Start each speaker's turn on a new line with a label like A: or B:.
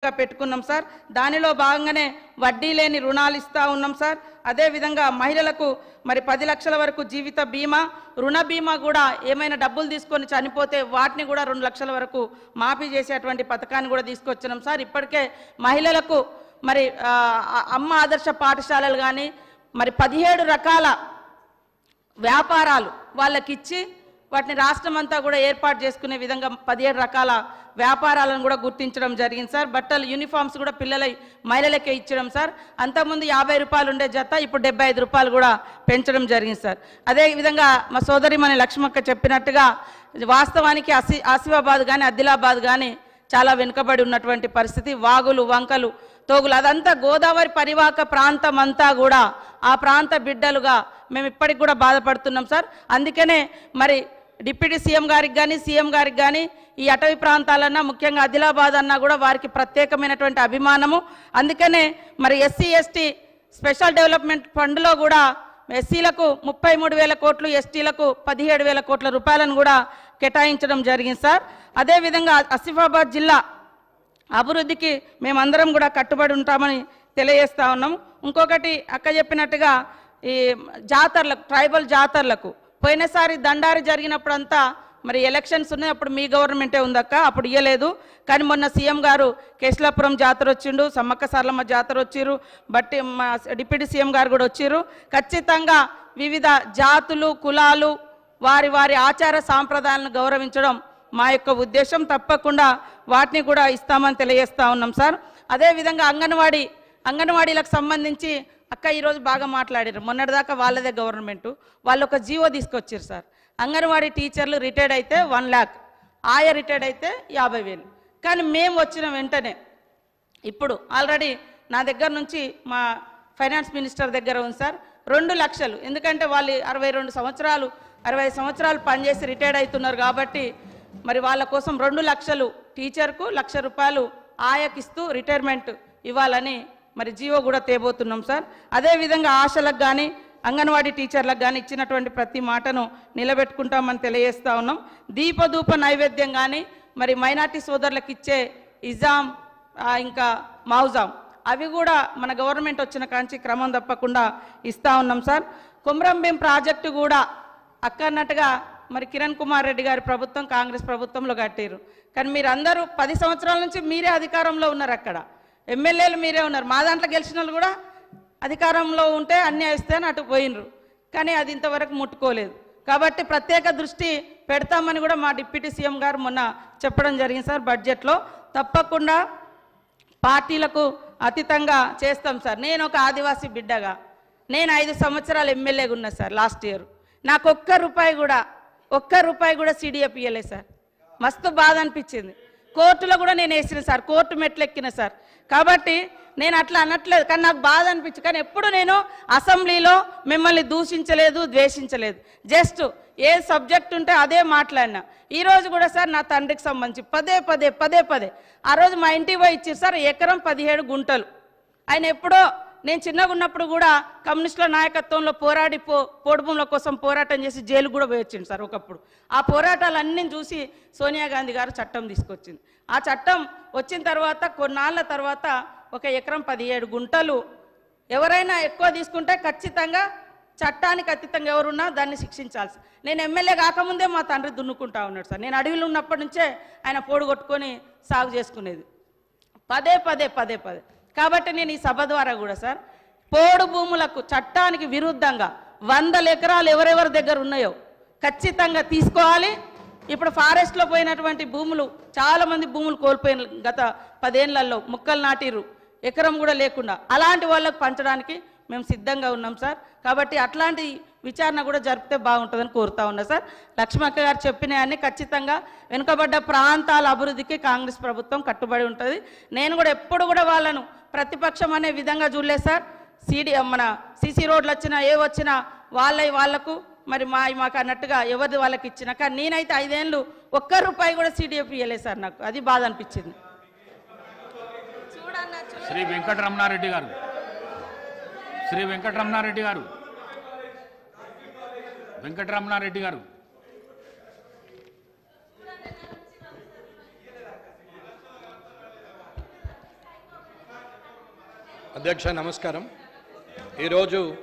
A: పెట్టుకున్నాం సార్. దానిలో భాగంగానే వడ్డీ లేని రుణాలు ఇస్తా ఉన్నాం సార్. అదే విధంగా మహిళలకు మరి 10 లక్షల వరకు జీవిత బీమా, రుణ బీమా కూడా ఏమైనా డబ్బులు తీసుకొని చనిపోతే వాటిని కూడా 2 లక్షల వరకు మాఫీ చేసేటువంటి పథకాన్ని కూడా తీసుకొచ్చినాం సార్. ఇప్పటికే మహిళలకు మరి అమ్మ ఆదర్శ పాఠశాలలు కానీ మరి 17 రకాల వ్యాపారాలు వాళ్ళకి ఇచ్చి వాటిని రాష్ట్రం అంతా కూడా ఏర్పాటు చేసుకునే విధంగా 17 రకాల వ్యాపారాలను కూడా గుర్తించడం జరిగింది సార్. బట్టలు యూనిఫామ్స్ కూడా మహిళలకే ఇచ్చడం సార్. అంతకుముందు 50 రూపాయలు ఉండే జత ఇప్పుడు 75 రూపాయలు కూడా పెంచడం జరిగింది సార్. అదేవిధంగా మా సోదరిమణి లక్ష్మక్క చెప్పినట్టుగా వాస్తవానికి ఆసిఫాబాద్ కానీ ఆదిలాబాద్ కానీ చాలా వెనుకబడి ఉన్నటువంటి పరిస్థితి. వాగులు వంకలు తోగులు అదంతా గోదావరి పరివాహక ప్రాంతం అంతా కూడా ఆ ప్రాంత బిడ్డలుగా మేము ఇప్పటికి కూడా బాధపడుతున్నాం సార్. అందుకనే మరి డిప్యూటీ సీఎం గారికి కానీ సీఎం గారికి కానీ ఈ అటవీ ప్రాంతాలన్నా ముఖ్యంగా ఆదిలాబాద్ అన్నా కూడా వారికి ప్రత్యేకమైనటువంటి అభిమానము. అందుకనే మరి ఎస్సీ ఎస్టీ స్పెషల్ డెవలప్మెంట్ ఫండ్లో కూడా ఎస్సీలకు 33,000 కోట్లు, ఎస్టీలకు 17,000 కోట్ల రూపాయలను కూడా కేటాయించడం జరిగింది సార్. అదేవిధంగా ఆసిఫాబాద్ జిల్లా అభివృద్ధికి మేమందరం కూడా కట్టుబడి ఉంటామని తెలియజేస్తా ఉన్నాం. ఇంకొకటి అక్క చెప్పినట్టుగా ఈ జాతరలకు, ట్రైబల్ జాతరలకు పోయినసారి దండారి జరిగినప్పుడంతా మరి ఎలక్షన్స్ ఉన్నాయి, అప్పుడు మీ గవర్నమెంటే ఉందక్క, అప్పుడు ఇవ్వలేదు. కానీ మొన్న సీఎం గారు కేశలాపురం జాతర వచ్చిండు, సమ్మక్క సారలమ్మ జాతర వచ్చిర్రు, బట్టి మా డిప్యూటీ సీఎం గారు కూడా వచ్చిర్రు. ఖచ్చితంగా వివిధ జాతులు కులాలు వారి వారి ఆచార సాంప్రదాయాలను గౌరవించడం మా యొక్క ఉద్దేశం. తప్పకుండా వాటిని కూడా ఇస్తామని తెలియజేస్తా ఉన్నాం సార్. అదేవిధంగా అంగన్వాడీలకు సంబంధించి అక్క ఈరోజు బాగా మాట్లాడారు. మొన్నటిదాకా వాళ్ళదే గవర్నమెంటు, వాళ్ళు ఒక జీవో తీసుకొచ్చారు సార్. అంగన్వాడీ టీచర్లు రిటైర్డ్ అయితే 1 lakh, ఆయా రిటైర్డ్ అయితే 50,000. కానీ మేము వచ్చిన వెంటనే ఇప్పుడు ఆల్రెడీ నా దగ్గర నుంచి మా ఫైనాన్స్ మినిస్టర్ దగ్గర ఉంది సార్ 2 లక్షలు. ఎందుకంటే వాళ్ళు 62 సంవత్సరాలు 65 సంవత్సరాలు పనిచేసి రిటైర్డ్ అవుతున్నారు కాబట్టి మరి వాళ్ళ కోసం 2 లక్షలు టీచర్కు 1,00,000 రూపాయలు ఆయాకిస్తూ రిటైర్మెంట్ ఇవ్వాలని మరి జీవో కూడా తేబోతున్నాం సార్. అదేవిధంగా ఆశలకు కానీ అంగన్వాడీ టీచర్లకు కానీ ఇచ్చినటువంటి ప్రతి మాటను నిలబెట్టుకుంటామని తెలియజేస్తూ ఉన్నాం. దీపధూప నైవేద్యం కానీ మరి మైనార్టీ సోదరులకు ఇచ్చే ఇజాం ఇంకా మౌజాం అవి కూడా మన గవర్నమెంట్ వచ్చిన కాంచి క్రమం తప్పకుండా ఇస్తూ ఉన్నాం సార్. కొమరంభీం ప్రాజెక్టు కూడా అక్క అన్నట్టుగా మరి కిరణ్ కుమార్ రెడ్డి గారి ప్రభుత్వం కాంగ్రెస్ ప్రభుత్వంలో కట్టారు. కానీ మీరు అందరూ 10 సంవత్సరాల నుంచి మీరే అధికారంలో ఉన్నారు, అక్కడ ఎమ్మెల్యేలు మీరే ఉన్నారు. మా దాంట్లో గెలిచిన వాళ్ళు కూడా అధికారంలో ఉంటే అన్నీ ఇస్తాయని అటు పోయినరు, కానీ అది ఇంతవరకు ముట్టుకోలేదు. కాబట్టి ప్రత్యేక దృష్టి పెడతామని కూడా మా డిప్యూటీ సీఎం గారు మొన్న చెప్పడం జరిగింది సార్. బడ్జెట్లో తప్పకుండా పార్టీలకు అతీతంగా చేస్తాం సార్. నేను ఒక ఆదివాసీ బిడ్డగా నేను 5 సంవత్సరాలు ఎమ్మెల్యేగా ఉన్నా సార్. లాస్ట్ ఇయర్ నాకు ఒక్క రూపాయి కూడా CDF ఇవ్వలేదు సార్. మస్తు బాధ అనిపించింది. కోర్టులో కూడా నేను వేసిన సార్, కోర్టు మెట్లు ఎక్కిన సార్. కాబట్టి నేను అట్లా అనట్లేదు, కానీ నాకు బాధ అనిపించింది. కానీ ఎప్పుడు నేను అసెంబ్లీలో మిమ్మల్ని దూషించలేదు, ద్వేషించలేదు. జస్ట్ ఏ సబ్జెక్ట్ ఉంటే అదే మాట్లాడినా. ఈరోజు కూడా సార్ నా తండ్రికి సంబంధించి పదే ఆ రోజు మా ఇంటికి పోయి ఇచ్చారు సార్. ఎకరం 17 గుంటలు. ఆయన ఎప్పుడో నేను చిన్నగా ఉన్నప్పుడు కూడా కమ్యూనిస్టుల నాయకత్వంలో పోరాడి పోడు భూముల కోసం పోరాటం చేసి జైలు కూడా పోయొచ్చింది సార్ ఒకప్పుడు. ఆ పోరాటాలన్నీ చూసి సోనియా గాంధీ గారు చట్టం తీసుకొచ్చింది. ఆ చట్టం వచ్చిన తర్వాత కొన్నాళ్ళ తర్వాత ఒక ఎకరం 17 గుంటలు ఎవరైనా ఎక్కువ తీసుకుంటే ఖచ్చితంగా చట్టానికి అతీతంగా ఎవరున్నా దాన్ని శిక్షించాల్సి. నేను ఎమ్మెల్యే కాకముందే మా తండ్రి దున్నుకుంటా ఉన్నాడు సార్. నేను అడవిలో ఉన్నప్పటి నుంచే ఆయన పోడు కొట్టుకొని సాగు చేసుకునేది పదే. కాబట్టి నేను ఈ సభ ద్వారా కూడా సార్ పోడు భూములకు చట్టానికి విరుద్ధంగా 100 ఎకరాలు ఎవరెవరి దగ్గర ఉన్నాయో ఖచ్చితంగా తీసుకోవాలి. ఇప్పుడు ఫారెస్ట్లో పోయినటువంటి భూములు చాలామంది భూములు కోల్పోయిన గత 10 ఏళ్లలో మొక్కలు నాటిరు, ఎకరం కూడా లేకుండా. అలాంటి వాళ్ళకు పంచడానికి మేము సిద్ధంగా ఉన్నాం సార్. కాబట్టి అట్లాంటి విచారణ కూడా జరిపితే బాగుంటుందని కోరుతా ఉన్నా సార్. లక్ష్మక్క గారు చెప్పినవన్నీ ఖచ్చితంగా వెనుకబడ్డ ప్రాంతాల అభివృద్ధికి కాంగ్రెస్ ప్రభుత్వం కట్టుబడి ఉంటుంది. నేను కూడా ఎప్పుడు కూడా వాళ్ళను ప్రతిపక్షం అనే విధంగా చూడలేదు సార్. మన CC రోడ్లు వచ్చినా ఏ వచ్చినా వాళ్లకు మరి మాకు అన్నట్టుగా ఎవరిది వాళ్ళకి ఇచ్చినా. కానీ నేనైతే 5 ఏళ్ళు ₹1 కూడా CDF ఇవ్వలేదు సార్. నాకు అది బాధ అనిపించింది.
B: శ్రీ వెంకటరమణారెడ్డి గారు
C: అధ్యక్ష నమస్కారం. ఈరోజు